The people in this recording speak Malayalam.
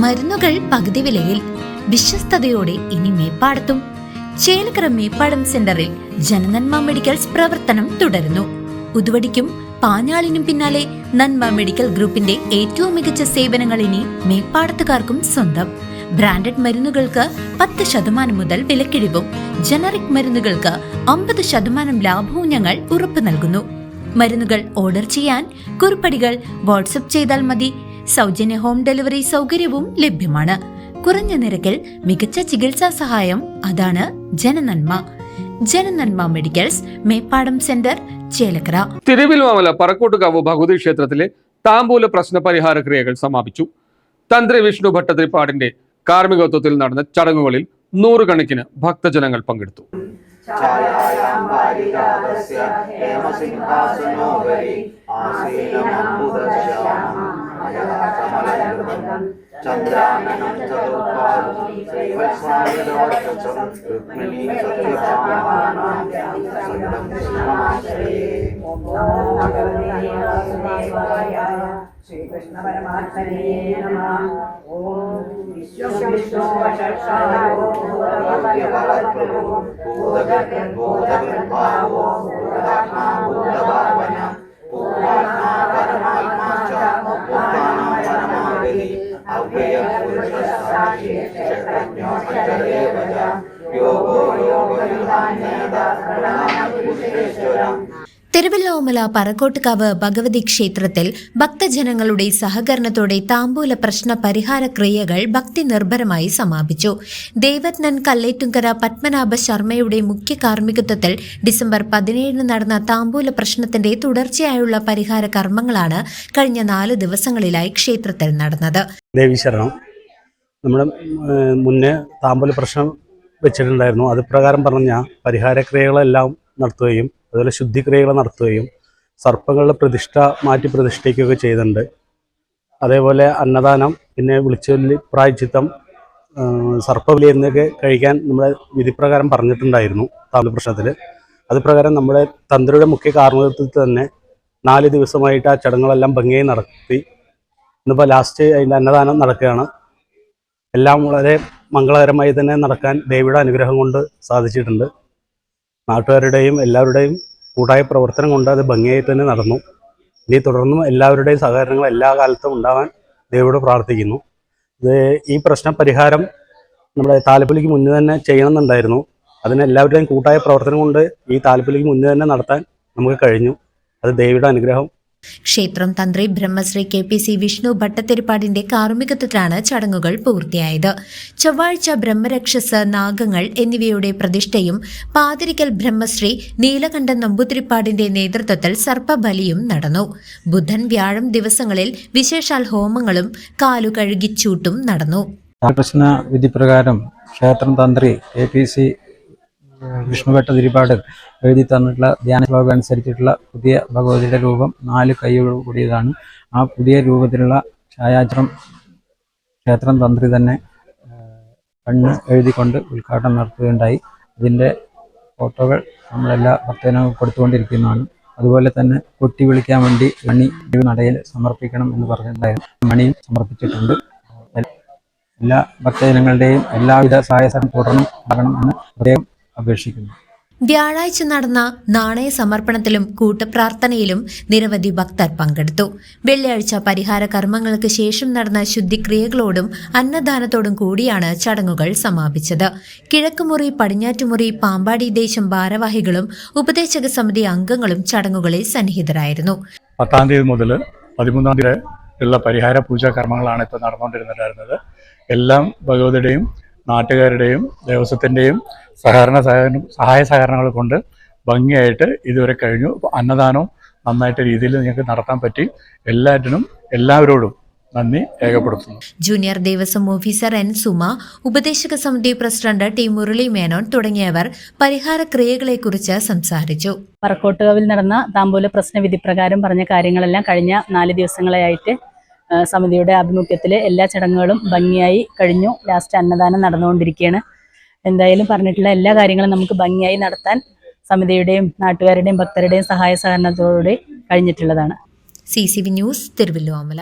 മരുന്നുകൾ പകുതി വിലയിൽ വിശ്വസ്തയോടെ ഇനി മേപ്പാടത്തും. ചേലക്കര മേപ്പാടം സെന്ററിൽ ജനനന്മ മെഡിക്കൽസ് പ്രവർത്തനം തുടരുന്നു. ഉതുവടിക്കും പാഞ്ഞാളിനും പിന്നാലെ നന്മ മെഡിക്കൽ ഗ്രൂപ്പിന്റെ ഏറ്റവും മികച്ച സേവനങ്ങൾ ഇനി മേപ്പാടത്തുകാർക്കും സ്വന്തം. ബ്രാൻഡഡ് മരുന്നുകൾക്ക് 10% മുതൽ വിലക്കിഴിവും ജനറിക് മരുന്നുകൾക്ക് 50% ലാഭവും ഞങ്ങൾ ഉറപ്പു നൽകുന്നു. മരുന്നുകൾ ഓർഡർ ചെയ്യാൻ കുറിപ്പടികൾ വാട്സ്ആപ്പ് ചെയ്താൽ മതി. സൗജന്യ ഹോം ഡെലിവറി സൗകര്യവും ലഭ്യമാണ്. കുറഞ്ഞ നിരക്കിൽ മികച്ച ചികിത്സാ സഹായം. അതാണ് ജനനന്മ. ജനനന്മ മെഡിക്കൽസ്, മേപ്പാടം സെന്റർ, ചേലക്കര. തിരുവില്ലോമല പറക്കോട്ടുകാവ് ഭഗവതി ക്ഷേത്രത്തിലെ താമ്പൂല പ്രശ്ന പരിഹാര ക്രിയകൾ സമാപിച്ചു. തന്ത്രി വിഷ്ണു ഭട്ടതിരിപ്പാടിന്റെ കാർമ്മികത്വത്തിൽ നടന്ന ചടങ്ങുകളിൽ നൂറുകണക്കിന് ഭക്തജനങ്ങൾ പങ്കെടുത്തു. ശ്രീകൃഷ്ണ പരമാത്മനേ നമഃ. ഓം വിശ്വവിഷ്ണു വശക്ഷായോ ഭൂതഭവ്യവവത്പ്രഭു ഭൂതഗർഭോദഗർഭാവോ ഭൂതാത്മാ ഭൂതഭാവന ഭൂതാത്മാ പരമാത്മാ ച ഭൂതാനാം പരമാഗതി അവ്യയ പുരുഷസാക്ഷി ക്ഷേത്രജ്ഞോ ക്ഷേത്രദേവ യോഗോ യോഗവിധാനേത പ്രണാമപുരുഷേശ്വരം. തിരുവല്ലോമല പറക്കോട്ടുകാവ് ഭഗവതി ക്ഷേത്രത്തിൽ ഭക്തജനങ്ങളുടെ സഹകരണത്തോടെ താമ്പൂല പ്രശ്ന പരിഹാര ക്രിയകൾ ഭക്തി നിർഭരമായി സമാപിച്ചു. ദേവജ്ഞൻ കല്ലേറ്റുങ്കര പത്മനാഭ ശർമ്മയുടെ മുഖ്യ കാർമ്മികത്വത്തിൽ ഡിസംബർ 17 നടന്ന താമ്പൂല പ്രശ്നത്തിന്റെ തുടർച്ചയായുള്ള പരിഹാര കർമ്മങ്ങളാണ് കഴിഞ്ഞ 4 ദിവസങ്ങളിലായി ക്ഷേത്രത്തിൽ നടന്നത്. ദേവി ശരണം. നമ്മുടെ മുന്നേ താമ്പൂല പ്രശ്നം വെച്ചിട്ടുണ്ടായിരുന്നു. അത് പ്രകാരം പറഞ്ഞ പരിഹാര ക്രിയകളെല്ലാം നടത്തുകയും അതുപോലെ ശുദ്ധിക്രിയകൾ നടത്തുകയും സർപ്പങ്ങളുടെ പ്രതിഷ്ഠ മാറ്റി പ്രതിഷ്ഠിക്കുകയൊക്കെ ചെയ്തിട്ടുണ്ട്. അതേപോലെ അന്നദാനം, പിന്നെ വിളിച്ചൊല്ലി പ്രായച്ചിത്തം, സർപ്പബലി എന്നൊക്കെ കഴിക്കാൻ നമ്മുടെ വിധിപ്രകാരം പറഞ്ഞിട്ടുണ്ടായിരുന്നു താമ്പൂല പ്രശ്നത്തിൽ. അത് പ്രകാരം നമ്മുടെ തന്ത്രിയുടെ മുഖ്യ കാർമ്മികത്വത്തിൽ തന്നെ 4 ദിവസമായിട്ട് ആ ചടങ്ങുകളെല്ലാം ഭംഗിയായി നടത്തി. ഇന്നിപ്പോൾ ലാസ്റ്റ് അതിൻ്റെ അന്നദാനം നടക്കുകയാണ്. എല്ലാം വളരെ മംഗളകരമായി തന്നെ നടക്കാൻ ദേവിയുടെ അനുഗ്രഹം കൊണ്ട് സാധിച്ചിട്ടുണ്ട്. നാട്ടുകാരുടെയും എല്ലാവരുടെയും കൂട്ടായ പ്രവർത്തനം കൊണ്ട് അത് ഭംഗിയായി തന്നെ നടന്നു. ഇനി തുടർന്നും എല്ലാവരുടെയും സഹകരണങ്ങൾ എല്ലാ കാലത്തും ഉണ്ടാവാൻ ദൈവത്തോട് പ്രാർത്ഥിക്കുന്നു. ഈ പ്രശ്ന പരിഹാരം നമ്മുടെ താലപ്പൊലിക്ക് മുന്നേ തന്നെ ചെയ്യണമെന്നുണ്ടായിരുന്നു. അതിന് എല്ലാവരുടെയും കൂട്ടായ പ്രവർത്തനം കൊണ്ട് ഈ താലപ്പൊലിക്ക് മുന്നേ തന്നെ നടത്താൻ നമുക്ക് കഴിഞ്ഞു. അത് ദൈവയുടെ അനുഗ്രഹം. ക്ഷേത്രം തന്ത്രി ബ്രഹ്മശ്രീ KPC വിഷ്ണു ഭട്ടതിരിപ്പാടിന്റെ കാർമ്മികത്വത്തിലാണ് ചടങ്ങുകൾ പൂർത്തിയായത്. ചൊവ്വാഴ്ച ബ്രഹ്മരക്ഷസ്, നാഗങ്ങൾ എന്നിവയുടെ പ്രതിഷ്ഠയും പാതിരിക്കൽ ബ്രഹ്മശ്രീ നീലകണ്ഠൻ നമ്പൂതിരിപ്പാടിന്റെ നേതൃത്വത്തിൽ സർപ്പബലിയും നടന്നു. ബുധൻ, വ്യാഴം ദിവസങ്ങളിൽ വിശേഷാൽ ഹോമങ്ങളും കാലുകഴുകിച്ചൂട്ടും നടന്നു. പ്രശ്ന വിധിപ്രകാരം ക്ഷേത്രം തന്ത്രി KPC വിഷ്ണു ഭട്ടതിരിപ്പാട് എഴുതി തന്നിട്ടുള്ള ധ്യാന ശ്ലോകം അനുസരിച്ചിട്ടുള്ള പുതിയ ഭഗവതിയുടെ രൂപം 4 കൈയോട് കൂടിയതാണ്. ആ പുതിയ രൂപത്തിലുള്ള ഛായാചിത്രം ക്ഷേത്രം തന്ത്രി തന്നെ കണ്ണ് എഴുതിക്കൊണ്ട് ഉദ്ഘാടനം നടത്തുകയുണ്ടായി. അതിൻ്റെ ഫോട്ടോകൾ നമ്മളെല്ലാ ഭക്തജനങ്ങൾക്കും കൊടുത്തുകൊണ്ടിരിക്കുന്നതാണ്. അതുപോലെ തന്നെ കൊട്ടി വിളിക്കാൻ വേണ്ടി മണി നടയിൽ സമർപ്പിക്കണം എന്ന് പറഞ്ഞിട്ടുണ്ടായിരുന്നു. മണിയും സമർപ്പിച്ചിട്ടുണ്ട്. എല്ലാ ഭക്തജനങ്ങളുടെയും എല്ലാവിധ സഹായ തുടർന്നും ആകണമെന്ന് പ്രത്യേകം അപേക്ഷിക്കുന്നു. വ്യാഴാഴ്ച നടന്ന നാണയ സമർപ്പണത്തിലും കൂട്ടപ്രാർത്ഥനയിലും നിരവധി ഭക്തർ പങ്കെടുത്തു. വെള്ളിയാഴ്ച പരിഹാര കർമ്മങ്ങൾക്ക് ശേഷം നടന്ന ശുദ്ധിക്രിയകളോടും അന്നദാനത്തോടും കൂടിയാണ് ചടങ്ങുകൾ സമാപിച്ചത്. കിഴക്കുമുറി, പടിഞ്ഞാറ്റുമുറി, പാമ്പാടി ദേശം ഭാരവാഹികളും ഉപദേശക സമിതി അംഗങ്ങളും ചടങ്ങുകളിൽ സന്നിഹിതരായിരുന്നു. 10-ാം തീയതി മുതൽ 13-ാം തീയതി ഉള്ള പരിഹാര പൂജാ കർമ്മങ്ങളാണ് ഇപ്പോൾ നടന്നുകൊണ്ടിരുന്നിട്ടുണ്ടായിരുന്നത്. എല്ലാം ഭഗവതിയുടെയും നാട്ടുകാരുടെയും ദേവസ്വത്തിൻ്റെയും സഹായ സഹകരണങ്ങൾ കൊണ്ട് ഭംഗിയായിട്ട് ഇതുവരെ കഴിഞ്ഞു. അന്നദാനവും നന്നായിട്ട് രീതിയിൽ ഞങ്ങൾക്ക് നടത്താൻ പറ്റി. എല്ലാവരോടും നന്ദി രേഖപ്പെടുത്തുന്നു. Junior Devaswom officer N. Suma, ഉപദേശക സമിതി പ്രസിഡന്റ് T. മുരളി മേനോൻ തുടങ്ങിയവർ പരിഹാര ക്രിയകളെക്കുറിച്ച് സംസാരിച്ചു. പറക്കോട്ടുകാവിൽ നടന്ന താമ്പൂല പ്രശ്ന വിധിപ്രകാരം പറഞ്ഞ കാര്യങ്ങളെല്ലാം കഴിഞ്ഞ 4 ദിവസങ്ങളായിട്ട് സമിതിയുടെ ആഭിമുഖ്യത്തിൽ എല്ലാ ചടങ്ങുകളും ഭംഗിയായി കഴിഞ്ഞു. ലാസ്റ്റ് അന്നദാനം നടന്നുകൊണ്ടിരിക്കുകയാണ്. എന്തായാലും പറഞ്ഞിട്ടുള്ള എല്ലാ കാര്യങ്ങളും നമുക്ക് ഭംഗിയായി നടത്താൻ സമിതിയുടെയും നാട്ടുകാരുടെയും ഭക്തരുടെയും സഹായ സഹകരണത്തോടെ കഴിഞ്ഞിട്ടുള്ളതാണ്. CCV news, Thiruvilwamala.